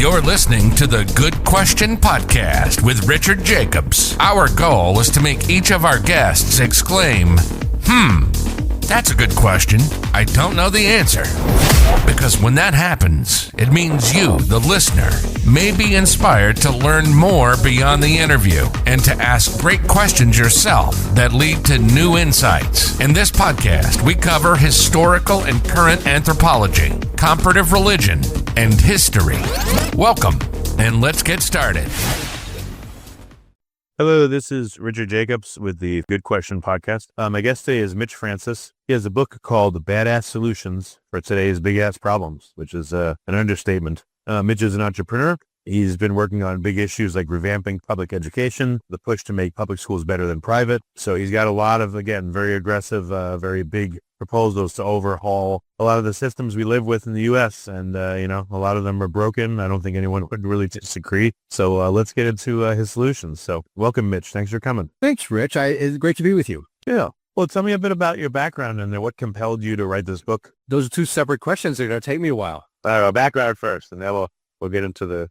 You're listening to the Good Question Podcast with Richard Jacobs. Our goal is to make each of our guests exclaim, that's a good question. I don't know the answer. Because when that happens, it means you, the listener, may be inspired to learn more beyond the interview and to ask great questions yourself that lead to new insights. In this podcast, we cover historical and current anthropology, comparative religion, and history. Welcome, and let's get started. Hello, this is Richard Jacobs with the Good Question Podcast. My guest today is Mitch Francis. He has a book called Badass Solutions for Today's Big Ass Problems, which is an understatement. Mitch is an entrepreneur. He's been working on big issues like revamping public education, the push to make public schools better than private. So he's got a lot of, again, very aggressive, very big proposals to overhaul a lot of the systems we live with in the U.S. And, a lot of them are broken. I don't think anyone would really disagree. So let's get into his solutions. So welcome, Mitch. Thanks for coming. Thanks, Rich. It's great to be with you. Yeah. Well, tell me a bit about your background and what compelled you to write this book. Those are two separate questions. They're going to take me a while. Background first, and then we'll get into the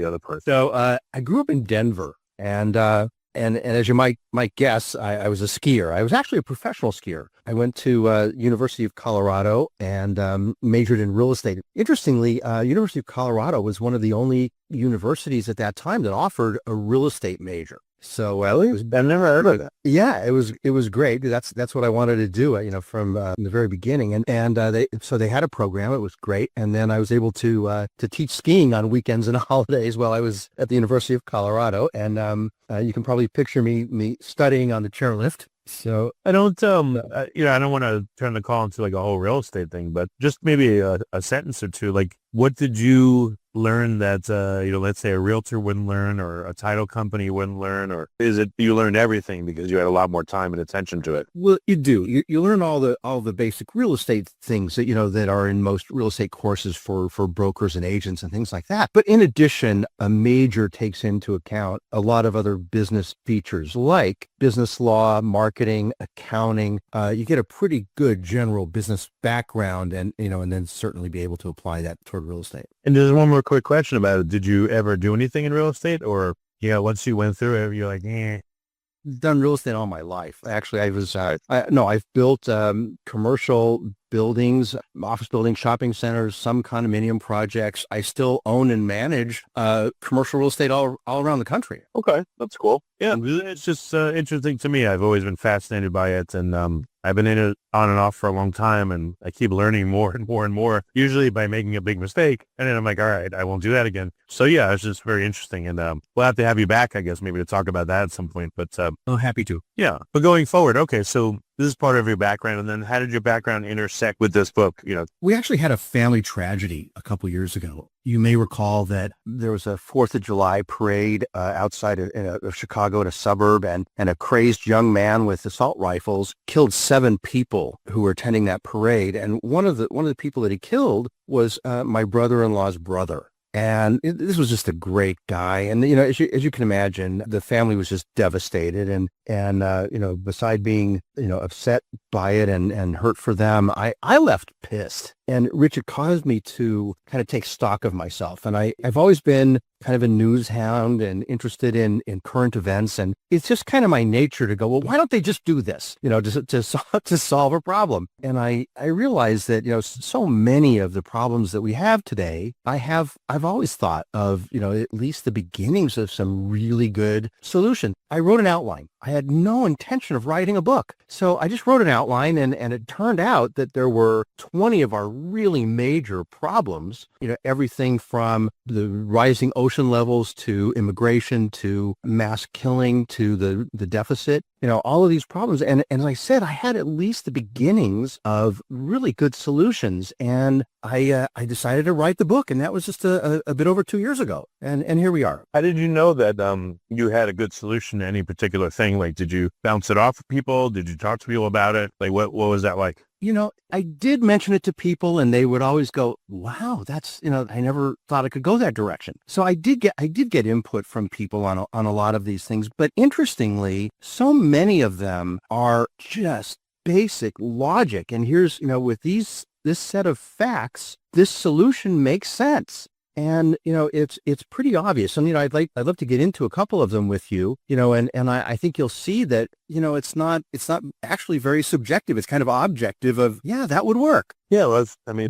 other part. So I grew up in Denver, and as you might guess, I was a skier. I was actually a professional skier. I went to University of Colorado and majored in real estate. Interestingly, University of Colorado was one of the only universities at that time that offered a real estate major. So I've never heard of that. Yeah, it was great. That's what I wanted to do, from the very beginning. And they had a program. It was great. And then I was able to teach skiing on weekends and holidays while I was at the University of Colorado. And you can probably picture me studying on the chairlift. So I don't want to turn the call into like a whole real estate thing, but just maybe a sentence or two. Like, what did you learn that let's say a realtor wouldn't learn, or a title company wouldn't learn, or is it you learned everything because you had a lot more time and attention to it? Well, you do. You learn all the basic real estate things that that are in most real estate courses for brokers and agents and things like that. But in addition, a major takes into account a lot of other business features like business law, marketing, accounting. You get a pretty good general business background, and then certainly be able to apply that toward real estate. And there's one more quick question about it. Did you ever do anything in real estate, or once you went through it, you're like, Done real estate all my life. Actually, I've built commercial buildings, office buildings, shopping centers, some condominium projects. I still own and manage commercial real estate all around the country. Okay, that's cool. Yeah, it's just interesting to me. I've always been fascinated by it, and I've been in it on and off for a long time, and I keep learning more and more and more, usually by making a big mistake. And then I'm like, all right, I won't do that again. So yeah, it's just very interesting. And we'll have to have you back, I guess, maybe to talk about that at some point. But happy to. Yeah. But going forward, okay, so this is part of your background. And then how did your background intersect with this book? We actually had a family tragedy a couple years ago. You may recall that there was a 4th of July parade outside of Chicago in a suburb, and a crazed young man with assault rifles killed 7 people who were attending that parade. And one of the people that he killed was my brother-in-law's brother. And this was just a great guy. And, as you can imagine, the family was just devastated. And beside being, upset by it and hurt for them, I left pissed. And Rich, it caused me to kind of take stock of myself. And I've always been kind of a news hound and interested in current events. And it's just kind of my nature to go, well, why don't they just do this, to solve a problem? And I realized that, so many of the problems that we have today, I've always thought of, at least the beginnings of some really good solutions. I wrote an outline. I had no intention of writing a book. So I just wrote an outline, and it turned out that there were 20 of our really major problems, everything from the rising ocean levels to immigration to mass killing to the deficit, all of these problems. And as I said, I had at least the beginnings of really good solutions. And I decided to write the book, and that was just a bit over 2 years ago. And here we are. How did you know that you had a good solution to any particular thing? Like, did you bounce it off of people? Did you talk to people about it? Like, what was that like? I did mention it to people, and they would always go, wow, that's, I never thought it could go that direction. So I did get input from people on a lot of these things. But interestingly, so many of them are just basic logic. And here's, with this set of facts, this solution makes sense. And, it's pretty obvious. And, I'd love to get into a couple of them with you, and I think you'll see that, it's not actually very subjective. It's kind of objective of, yeah, that would work. Yeah,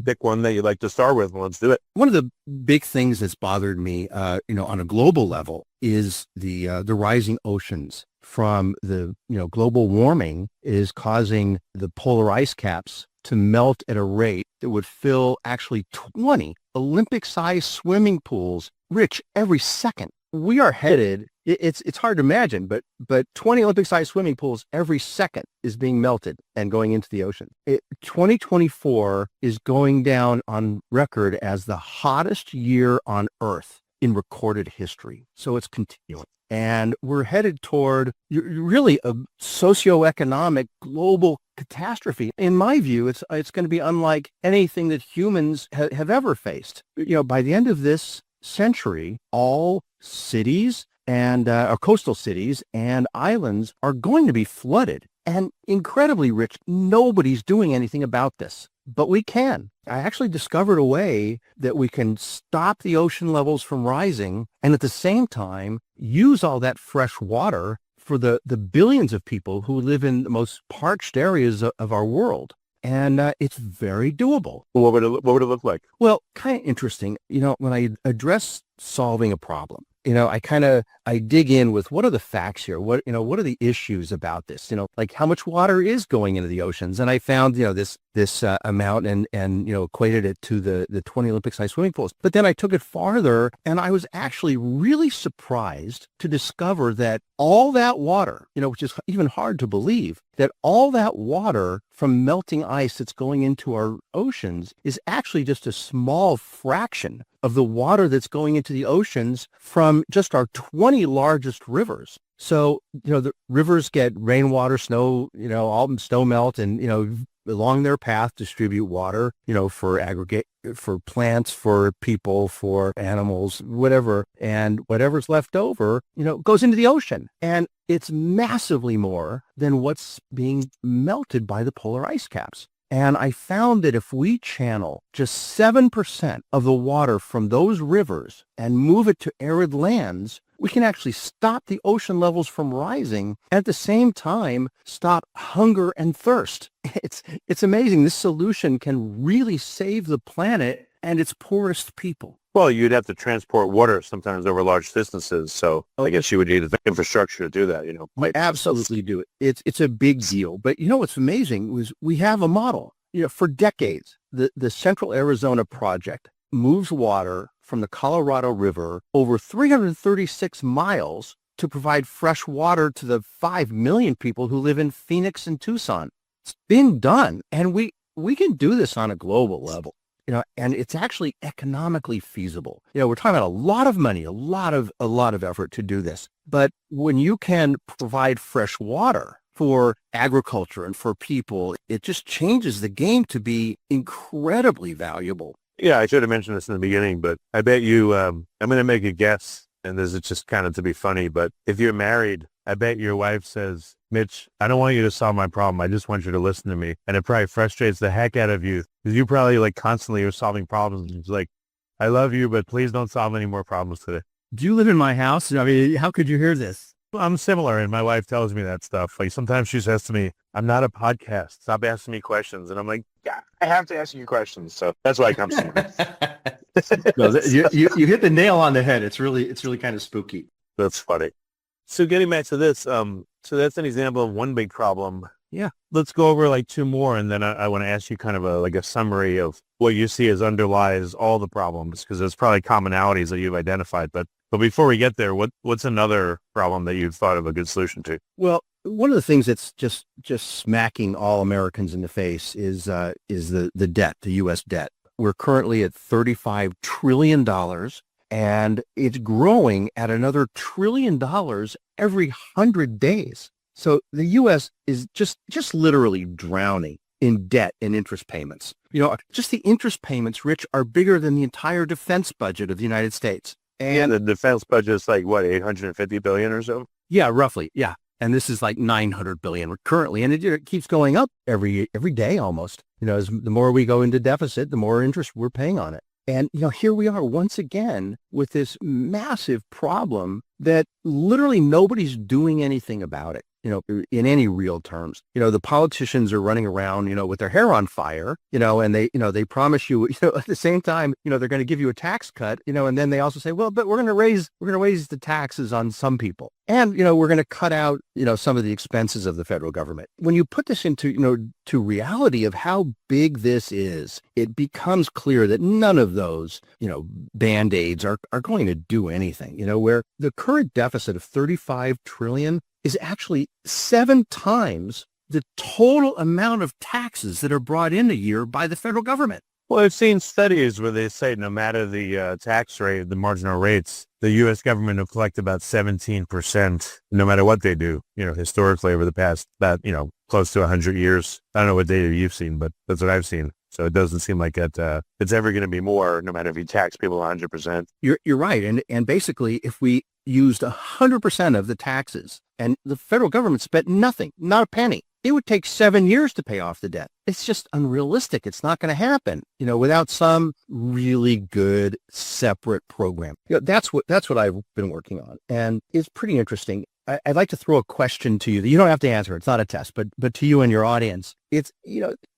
pick one that you'd like to start with and let's do it. One of the big things that's bothered me, on a global level is the rising oceans from the, global warming is causing the polar ice caps to melt at a rate that would fill actually 20 Olympic-sized swimming pools, Rich, every second. We are headed, it's hard to imagine, but 20 Olympic-sized swimming pools every second is being melted and going into the ocean. 2024 is going down on record as the hottest year on Earth in recorded history. So it's continuing. And we're headed toward really a socioeconomic global catastrophe. In my view, it's going to be unlike anything that humans have ever faced. By the end of this century, all cities and coastal cities and islands are going to be flooded. And incredibly, Rich, nobody's doing anything about this. But we can. I actually discovered a way that we can stop the ocean levels from rising and at the same time use all that fresh water for the billions of people who live in the most parched areas of our world. And it's very doable. What would it look like? Well, kind of interesting. When I address solving a problem, I dig in with what are the facts here? What are the issues about this? Like how much water is going into the oceans? And I found, this amount and equated it to the 20 Olympic-sized swimming pools. But then I took it farther and I was actually really surprised to discover that all that water, which is even hard to believe, that all that water from melting ice that's going into our oceans is actually just a small fraction of the water that's going into the oceans from just our 20 largest rivers. So, the rivers get rainwater, snow, all snow melt and, along their path distribute water, for aggregate, for plants, for people, for animals, whatever. And whatever's left over, goes into the ocean. And it's massively more than what's being melted by the polar ice caps. And I found that if we channel just 7% of the water from those rivers and move it to arid lands, we can actually stop the ocean levels from rising and at the same time stop hunger and thirst. It's amazing. This solution can really save the planet and its poorest people. Well, you'd have to transport water sometimes over large distances. So I guess you would need the infrastructure to do that, We absolutely do it. It's a big deal. But what's amazing was we have a model. For decades, the Central Arizona Project moves water from the Colorado River over 336 miles to provide fresh water to the 5 million people who live in Phoenix and Tucson. It's been done. And we can do this on a global level. And it's actually economically feasible. We're talking about a lot of money, a lot of effort to do this. But when you can provide fresh water for agriculture and for people, it just changes the game to be incredibly valuable. Yeah, I should have mentioned this in the beginning, but I bet you, I'm going to make a guess, and this is just kind of to be funny, but if you're married, I bet your wife says, Mitch, I don't want you to solve my problem. I just want you to listen to me. And it probably frustrates the heck out of you because you probably constantly are solving problems. And it's like, I love you, but please don't solve any more problems today. Do you live in my house? How could you hear this? Well, I'm similar, and my wife tells me that stuff. Sometimes she says to me, I'm not a podcast. Stop asking me questions. And I'm like, yeah, I have to ask you questions. So that's why it comes to me. No, you hit the nail on the head. It's really kind of spooky. That's funny. So getting back to this, so that's an example of one big problem. Yeah. Let's go over two more, and then I want to ask you kind of a summary of what you see as underlies all the problems, because there's probably commonalities that you've identified. But before we get there, what's another problem that you've thought of a good solution to? Well, one of the things that's just smacking all Americans in the face is the debt, the U.S. debt. We're currently at $35 trillion. And it's growing at another $1 trillion every 100 days. So the U.S. is just literally drowning in debt and interest payments. Just the interest payments, Rich, are bigger than the entire defense budget of the United States. And the defense budget is $850 billion or so? Yeah, roughly. Yeah. And this is $900 billion currently. And it keeps going up every day almost. As the more we go into deficit, the more interest we're paying on it. And, here we are once again with this massive problem that literally nobody's doing anything about it, in any real terms. The politicians are running around, with their hair on fire, and they promise you, at the same time, they're going to give you a tax cut, and then they also say, well, but we're going to raise the taxes on some people. And, we're going to cut out, some of the expenses of the federal government. When you put this into, to reality of how big this is, it becomes clear that none of those, Band-Aids are going to do anything, where the current deficit of 35 trillion is actually 7 times the total amount of taxes that are brought in a year by the federal government. Well, I've seen studies where they say no matter the tax rate, the marginal rates, the U.S. government will collect about 17%, no matter what they do, historically over the past, close to 100 years. I don't know what data you've seen, but that's what I've seen. So it doesn't seem like it's ever going to be more, no matter if you tax people 100%. You're right. And basically, if we used 100% of the taxes and the federal government spent nothing, not a penny, it would take 7 years to pay off the debt. It's just unrealistic. It's not going to happen, without some really good separate program. That's what I've been working on. And it's pretty interesting. I'd like to throw a question to you that you don't have to answer. It's not a test, but to you and your audience. It's,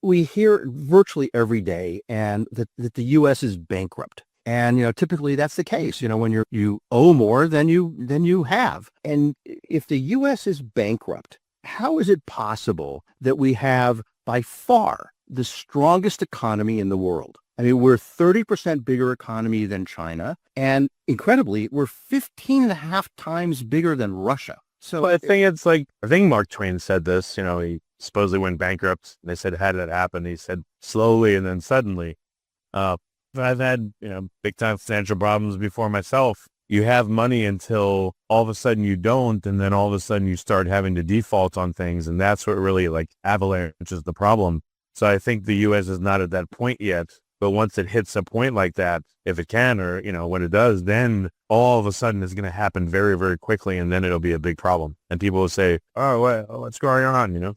we hear virtually every day and that the U.S. is bankrupt. And, typically that's the case, when you owe more than you have. And if the U.S. is bankrupt, how is it possible that we have by far the strongest economy in the world? I mean, we're 30% bigger economy than China. And incredibly, we're 15 and a half times bigger than Russia. So I think Mark Twain said this, he supposedly went bankrupt. And they said, how did that happen? He said, slowly and then suddenly. I've had, big time financial problems before myself. You have money until all of a sudden you don't, and then all of a sudden you start having to default on things, and that's what really avalanches the problem. So I think the U.S. is not at that point yet, but once it hits a point like that, if it can, or when it does, then all of a sudden it's going to happen very, very quickly, and then it'll be a big problem, and people will say, "Oh, what's going on?"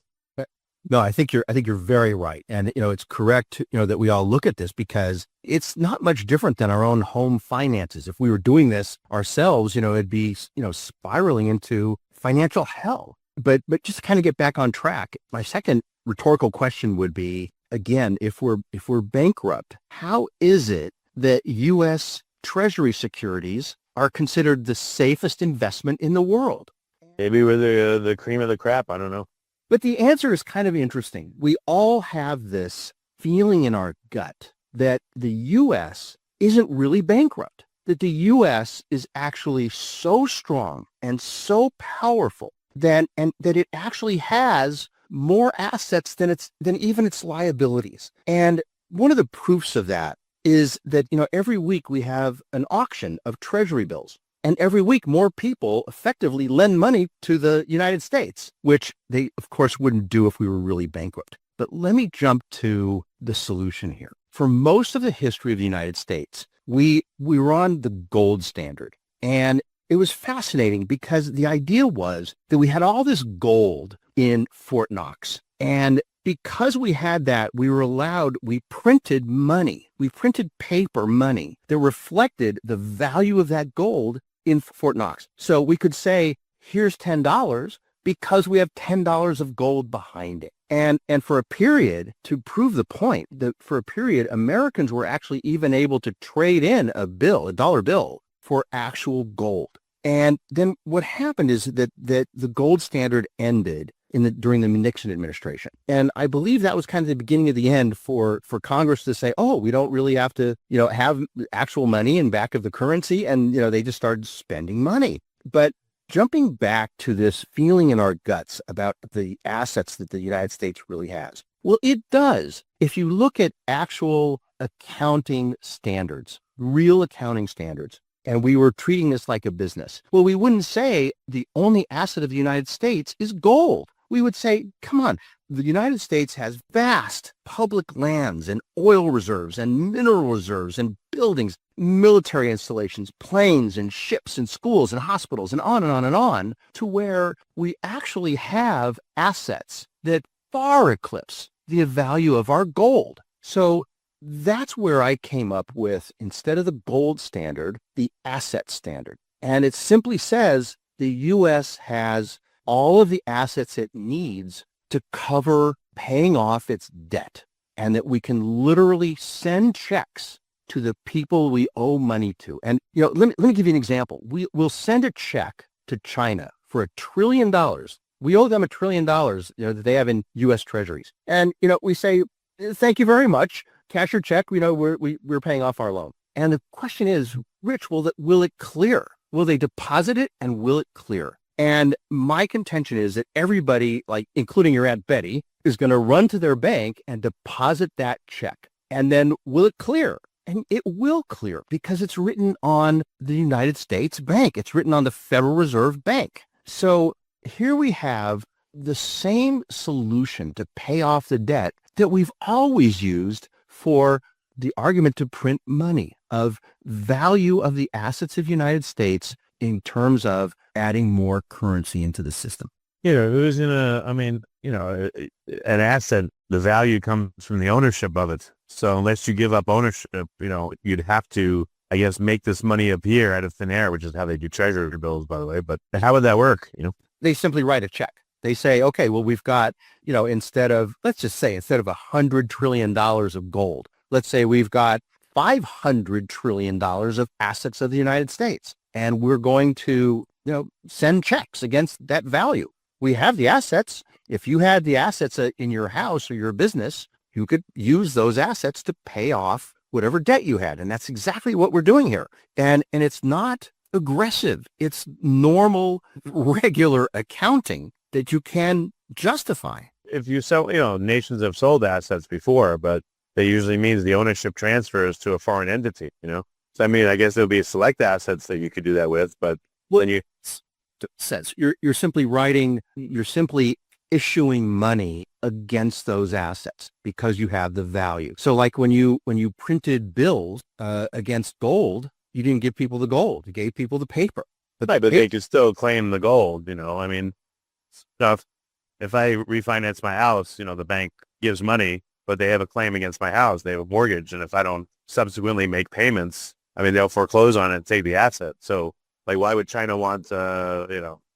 No, I think you're very right. And, it's correct, that we all look at this because it's not much different than our own home finances. If we were doing this ourselves, it'd be, spiraling into financial hell. But just to kind of get back on track, my second rhetorical question would be, again, if we're bankrupt, how is it that U.S. Treasury securities are considered the safest investment in the world? Maybe we're the cream of the crop. I don't know. But the answer is kind of interesting. We all have this feeling in our gut that the U.S. isn't really bankrupt, that the U.S. is actually so strong and so powerful that it actually has more assets than even its liabilities. And one of the proofs of that is that, every week we have an auction of treasury bills. And every week, more people effectively lend money to the United States, which they, of course, wouldn't do if we were really bankrupt. But let me jump to the solution here. For most of the history of the United States, we were on the gold standard. And it was fascinating because the idea was that we had all this gold in Fort Knox. And because we had that, we printed money. We printed paper money that reflected the value of that gold in Fort Knox. So we could say, here's $10 because we have $10 of gold behind it. And for a period, to prove the point, that for a period, Americans were actually even able to trade in a dollar bill, for actual gold. And then what happened is that the gold standard ended during the Nixon administration. And I believe that was kind of the beginning of the end for Congress to say, oh, we don't really have to, have actual money in back of the currency. And, they just started spending money. But jumping back to this feeling in our guts about the assets that the United States really has. Well, it does. If you look at actual accounting standards, real accounting standards, and we were treating this like a business, well, we wouldn't say the only asset of the United States is gold. We would say, come on, the United States has vast public lands and oil reserves and mineral reserves and buildings, military installations, planes and ships and schools and hospitals and on and on and on, to where we actually have assets that far eclipse the value of our gold. So that's where I came up with, instead of the gold standard, the asset standard. And it simply says the U.S. has all of the assets it needs to cover paying off its debt, and that we can literally send checks to the people we owe money to. And, let me give you an example. We'll send a check to China for $1 trillion. We owe them $1 trillion, that they have in U.S. treasuries. And, we say, thank you very much. Cash your check. We're paying off our loan. And the question is, Rich, will it clear? Will they deposit it, and will it clear? And my contention is that everybody, like including your Aunt Betty, is going to run to their bank and deposit that check. And then will it clear? And it will clear because it's written on the United States Bank. It's written on the Federal Reserve Bank. So here we have the same solution to pay off the debt that we've always used for the argument to print money, of value of the assets of the United States in terms of adding more currency into the system. Who's an asset, the value comes from the ownership of it. So unless you give up ownership, you'd have to, I guess, make this money appear out of thin air, which is how they do treasury bills, by the way. But how would that work? They simply write a check. They say, okay, well, we've got, instead of $100 trillion of gold, let's say we've got $500 trillion of assets of the United States. And we're going to, send checks against that value. We have the assets. If you had the assets in your house or your business, you could use those assets to pay off whatever debt you had. And that's exactly what we're doing here. And it's not aggressive. It's normal, regular accounting that you can justify. If you sell, nations have sold assets before, but that usually means the ownership transfers to a foreign entity, So, I guess there'll be select assets that you could do that with, but when you says you're simply issuing money against those assets because you have the value. So like when you printed bills against gold, you didn't give people the gold, you gave people the paper. But they could still claim the gold, stuff. If I refinance my house, the bank gives money, but they have a claim against my house. They have a mortgage. And if I don't subsequently make payments, they'll foreclose on it and take the asset. So why would China want,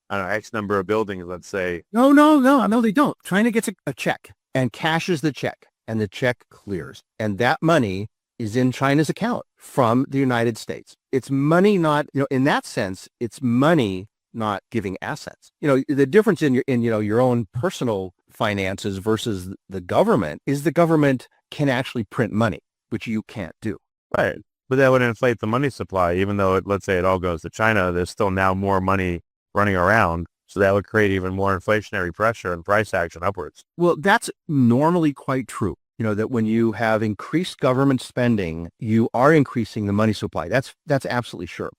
X number of buildings, let's say? No, they don't. China gets a check and cashes the check, and the check clears. And that money is in China's account from the United States. It's money, not, in that sense, it's money, not giving assets. The difference in your own personal finances versus the government is the government can actually print money, which you can't do. Right. But that would inflate the money supply, even though let's say it all goes to China, there's still now more money running around. So that would create even more inflationary pressure and price action upwards. Well, that's normally quite true. That when you have increased government spending, you are increasing the money supply. That's absolutely sure.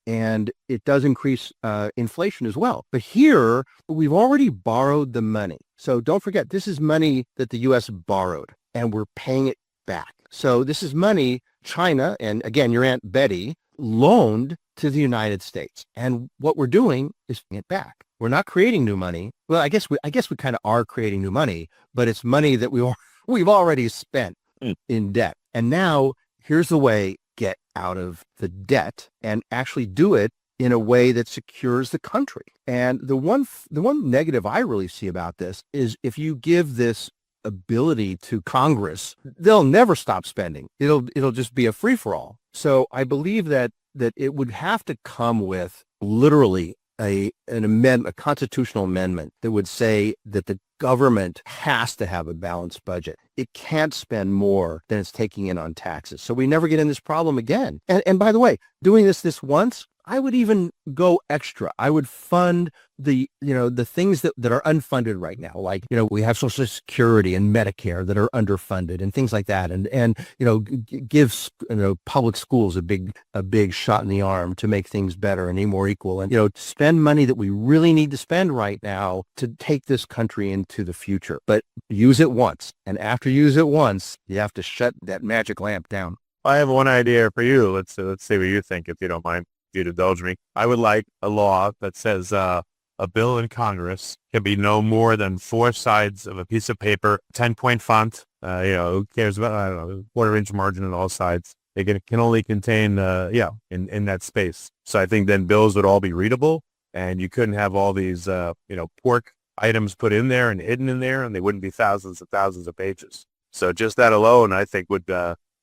And it does increase inflation as well. But here, we've already borrowed the money. So don't forget, this is money that the U.S. borrowed, and we're paying it back. So this is money China, and again, your Aunt Betty, loaned to the United States. And what we're doing is paying it back. We're not creating new money. Well, I guess we kind of are creating new money, but it's money that we've already spent in debt. And now here's the way: get out of the debt and actually do it in a way that secures the country. And the one negative I really see about this is if you give this ability to Congress, they'll never stop spending. It'll just be a free-for-all. So I believe that it would have to come with literally a constitutional amendment that would say that the government has to have a balanced budget. It can't spend more than it's taking in on taxes. So we never get in this problem again. And by the way, doing this once, I would even go extra. I would fund the things that are unfunded right now. Like, we have Social Security and Medicare that are underfunded and things like that. And give public schools a big shot in the arm to make things better and more equal. And, spend money that we really need to spend right now to take this country into the future. But use it once. And after you use it once, you have to shut that magic lamp down. I have one idea for you. Let's see what you think, if you don't mind. If you'd indulge me, I would like a law that says a a bill in Congress can be no more than 4 sides of a piece of paper, 10-point font. Who cares about, I don't know, quarter-inch margin on all sides. It can only contain, in that space. So I think then bills would all be readable, and you couldn't have all these, pork items put in there and hidden in there, and they wouldn't be thousands and thousands of pages. So just that alone, I think, would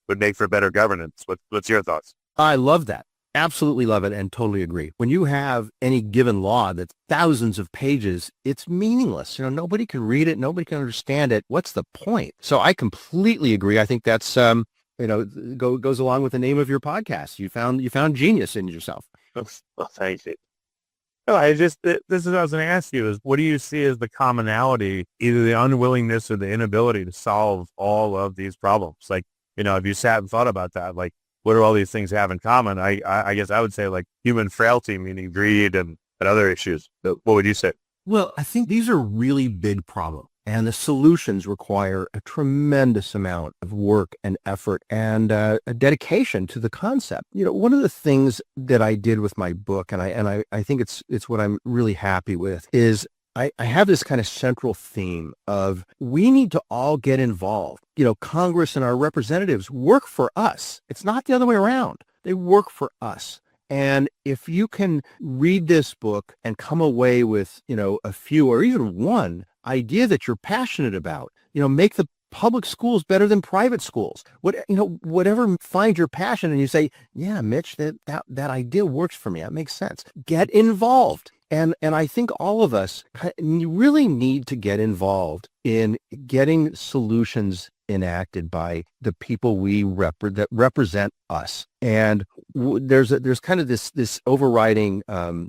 make for better governance. What's your thoughts? I love that. Absolutely love it and totally agree. When you have any given law that's thousands of pages, it's meaningless. Nobody can read it. Nobody can understand it. What's the point? So I completely agree. I think that's, goes along with the name of your podcast. You found genius in yourself. Well, thank you. No, this is what I was going to ask you is, what do you see as the commonality, either the unwillingness or the inability to solve all of these problems? Like, if you sat and thought about that, like, what do all these things have in common? I guess I would say like human frailty, meaning greed and other issues. But what would you say? Well, I think these are really big problems, and the solutions require a tremendous amount of work and effort and a dedication to the concept. One of the things that I did with my book, and I think it's what I'm really happy with, is I have this kind of central theme of we need to all get involved. Congress and our representatives work for us. It's not the other way around. They work for us. And if you can read this book and come away with, a few or even one idea that you're passionate about, make the public schools better than private schools. Whatever finds your passion and you say, yeah, Mitch, that idea works for me. That makes sense. Get involved. And I think all of us really need to get involved in getting solutions enacted by the people that represent us. And there's kind of this overriding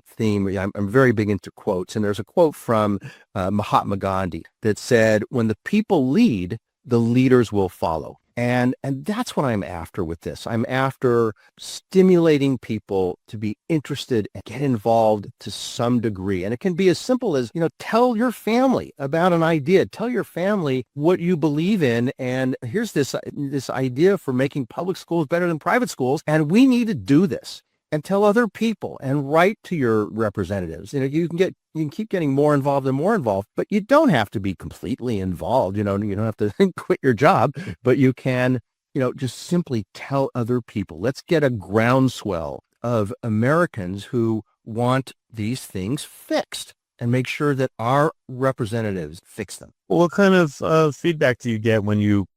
theme. I'm very big into quotes, and there's a quote from Mahatma Gandhi that said, "When the people lead, the leaders will follow." And that's what I'm after with this. I'm after stimulating people to be interested and get involved to some degree. And it can be as simple as, tell your family about an idea. Tell your family what you believe in. And here's this idea for making public schools better than private schools. And we need to do this. And tell other people and write to your representatives. You can keep getting more involved and more involved, but you don't have to be completely involved. You don't have to quit your job, but you can, just simply tell other people. Let's get a groundswell of Americans who want these things fixed and make sure that our representatives fix them. Well, what kind of feedback do you get when you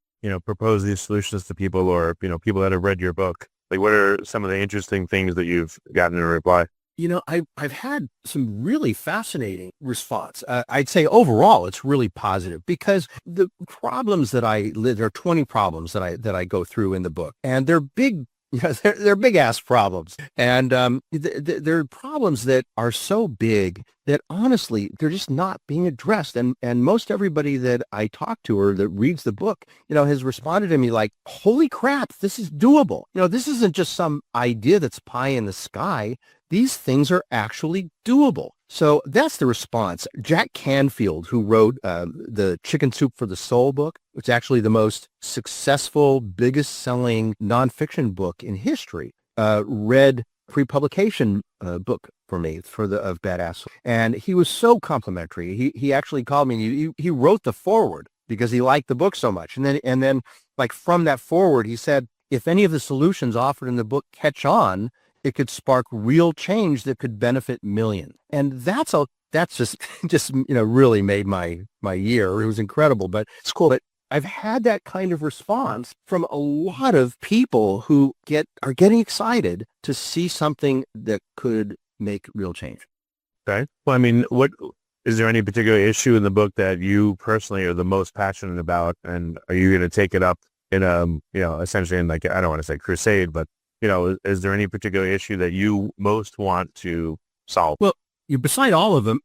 propose these solutions to people, or, people that have read your book? Like, what are some of the interesting things that you've gotten in reply? I've had some really fascinating response. I'd say overall, it's really positive because the problems there are 20 problems that I go through in the book, and they're big. They're big ass problems, and they're problems that are so big that honestly they're just not being addressed. And most everybody that I talk to or that reads the book, has responded to me like, "Holy crap, this is doable." This isn't just some idea that's pie in the sky. These things are actually doable. So that's the response. Jack Canfield, who wrote the Chicken Soup for the Soul book, which is actually the most successful, biggest selling nonfiction book in history, read pre-publication book for me of Badass. And he was so complimentary. He actually called me and he wrote the foreword because he liked the book so much. And then like from that foreword, he said, if any of the solutions offered in the book catch on, it could spark real change that could benefit millions. And that's just really made my year. It was incredible, but it's cool. But I've had that kind of response from a lot of people who are getting excited to see something that could make real change. Okay. Well, I mean, what is there any particular issue in the book that you personally are the most passionate about, and are you going to take it up in essentially in, like, I don't want to say crusade, but is there any particular issue that you most want to solve? Well, beside all of them,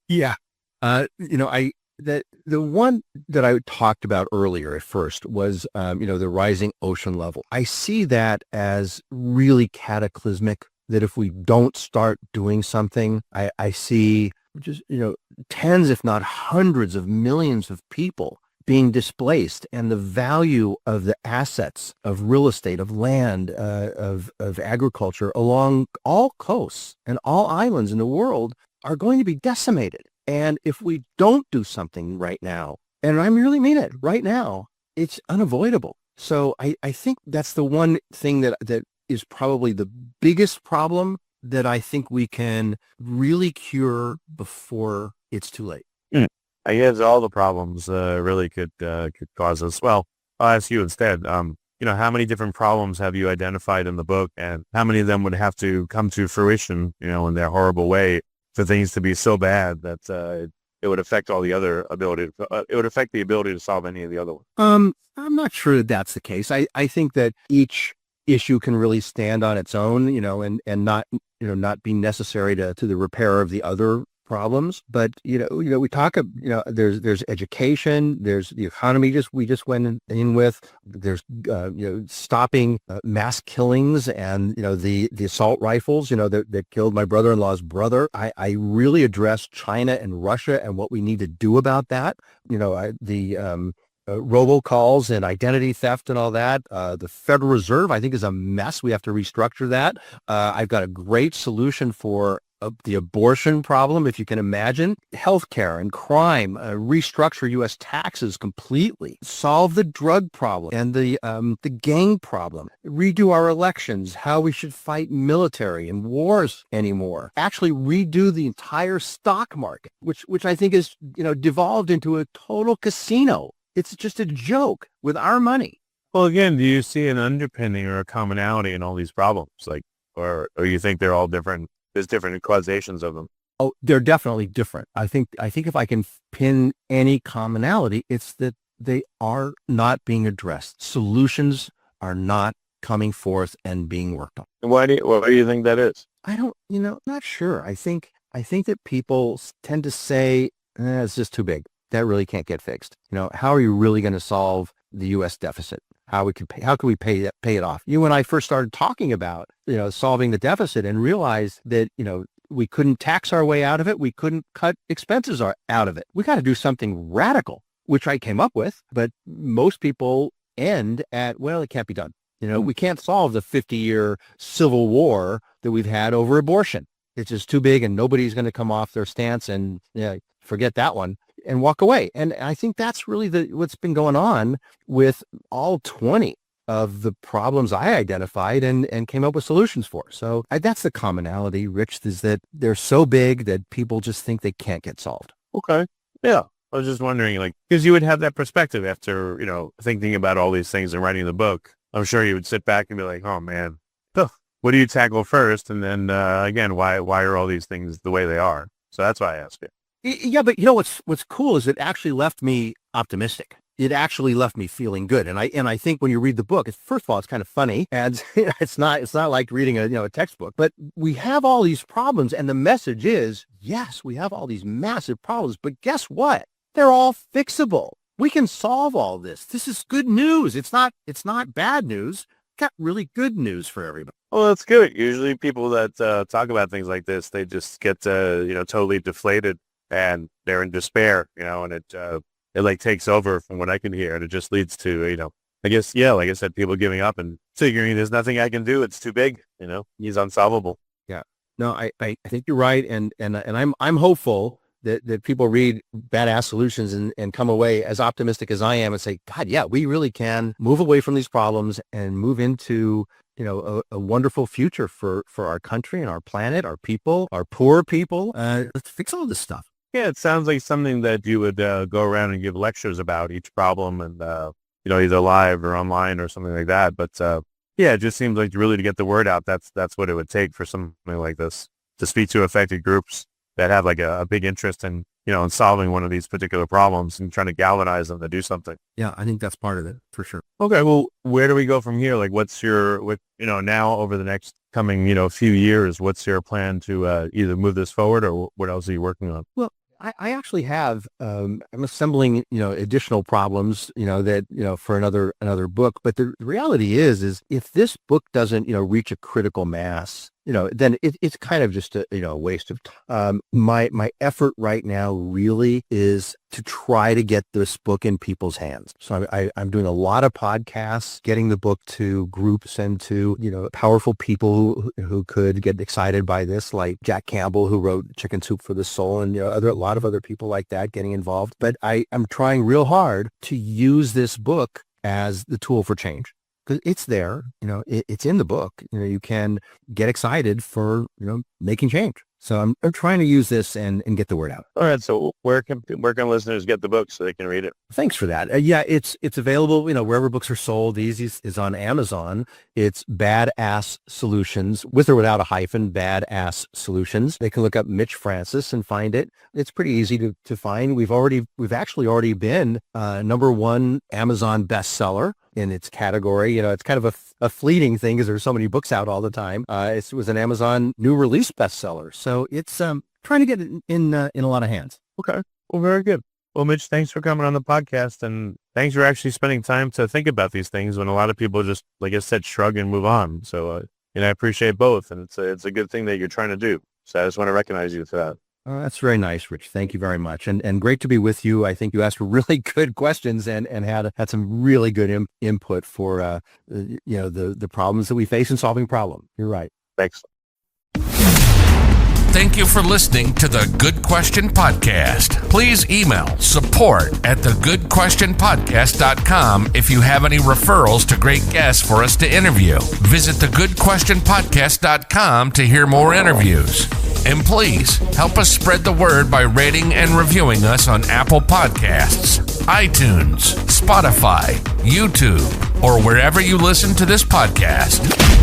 yeah. The one that I talked about earlier at first was, the rising ocean level. I see that as really cataclysmic, that if we don't start doing something, I see just, tens, if not hundreds of millions of people being displaced, and the value of the assets of real estate, of land, of agriculture along all coasts and all islands in the world are going to be decimated. And if we don't do something right now, and I really mean it, right now, it's unavoidable. So I think that's the one thing that is probably the biggest problem that I think we can really cure before it's too late. I guess all the problems really could cause us. Well, I'll ask you instead. How many different problems have you identified in the book, and how many of them would have to come to fruition, in their horrible way, for things to be so bad that it would affect all the other ability. It would affect the ability to solve any of the other ones. I'm not sure that that's the case. I think that each issue can really stand on its own, and not be necessary to the repair of the other problems. But we talk, there's education, there's the economy. We just went in with, there's stopping mass killings, and the assault rifles that killed my brother-in-law's brother. I really addressed China and Russia and what we need to do about that. Robocalls and identity theft and all that. The Federal Reserve, I think, is a mess. We have to restructure that. I've got a great solution for the abortion problem, if you can imagine. Healthcare and crime, restructure U.S. taxes completely, solve the drug problem and the gang problem, redo our elections, how we should fight military and wars anymore, actually redo the entire stock market, which I think is, devolved into a total casino. It's just a joke with our money. Well, again, do you see an underpinning or a commonality in all these problems? Or you think they're all different? There's different causations of them. Oh, they're definitely different. I think if I can pin any commonality, it's that they are not being addressed. Solutions are not coming forth and being worked on. And why do you think that is? I don't, not sure. I think that people tend to say, it's just too big. That really can't get fixed. How are you really going to solve the U.S. deficit? How can we pay it off? You and I first started talking about, solving the deficit, and realized that, we couldn't tax our way out of it. We couldn't cut expenses out of it. We got to do something radical, which I came up with. But most people end at, well, it can't be done. We can't solve the 50-year civil war that we've had over abortion. It's just too big, and nobody's going to come off their stance and forget that one and walk away. And I think that's really what's been going on with all 20 of the problems I identified and came up with solutions for. So that's the commonality, Rich, is that they're so big that people just think they can't get solved. Okay. Yeah. I was just wondering, because you would have that perspective after, thinking about all these things and writing the book. I'm sure you would sit back and be like, oh, man, what do you tackle first? And then, again, why are all these things the way they are? So that's why I asked you. Yeah, but what's cool is it actually left me optimistic. It actually left me feeling good. And I think when you read the book, first of all, it's kind of funny, and it's not like reading a textbook. But we have all these problems, and the message is, yes, we have all these massive problems, but guess what? They're all fixable. We can solve all this. This is good news. It's not bad news. Got really good news for everybody. Well, that's good. Usually people that talk about things like this, they just get totally deflated. And they're in despair, and it takes over from what I can hear. And it just leads to, I guess, like I said, people giving up and figuring there's nothing I can do. It's too big, he's unsolvable. Yeah. No, I think you're right. And I'm hopeful that people read Badass Solutions and come away as optimistic as I am and say, God, yeah, we really can move away from these problems and move into a wonderful future for our country and our planet, our people, our poor people. Let's fix all this stuff. Yeah, it sounds like something that you would go around and give lectures about each problem, and either live or online or something like that. But it just seems like really to get the word out, that's what it would take for something like this, to speak to affected groups that have a big interest in in solving one of these particular problems and trying to galvanize them to do something. Yeah, I think that's part of it for sure. Okay, well, where do we go from here? What's your now over the next coming few years? What's your plan to either move this forward, or what else are you working on? Well, I actually have, I'm assembling, additional problems, that, for another book. But the reality is if this book doesn't, reach a critical mass, then it's kind of just a waste of time. My effort right now really is to try to get this book in people's hands. So I'm doing a lot of podcasts, getting the book to groups and to, powerful people who could get excited by this, like Jack Campbell, who wrote Chicken Soup for the Soul, and a lot of other people like that getting involved. But I'm trying real hard to use this book as the tool for change. Because it's there, it's in the book. You can get excited for, making change. So I'm trying to use this and get the word out. All right. So where can listeners get the book so they can read it? Thanks for that. Yeah, it's available, wherever books are sold. The easiest is on Amazon. It's Badass Solutions, with or without a hyphen, Badass Solutions. They can look up Mitch Francis and find it. It's pretty easy to find. We've actually already been #1 Amazon bestseller in its category. It's kind of a fleeting thing because there's so many books out all the time. It was an Amazon new release bestseller. So it's trying to get it in a lot of hands. Okay. Well, very good. Well, Mitch, thanks for coming on the podcast, and thanks for actually spending time to think about these things when a lot of people just, like I said, shrug and move on. So, I appreciate both, and it's a good thing that you're trying to do. So I just want to recognize you for that. That's very nice, Rich. Thank you very much. And great to be with you. I think you asked really good questions and had some really good input for, the problems that we face in solving problems. You're right. Thanks. Thank you for listening to the Good Question Podcast. Please email support@thegoodquestionpodcast.com if you have any referrals to great guests for us to interview. Visit thegoodquestionpodcast.com to hear more interviews. And please help us spread the word by rating and reviewing us on Apple Podcasts, iTunes, Spotify, YouTube, or wherever you listen to this podcast.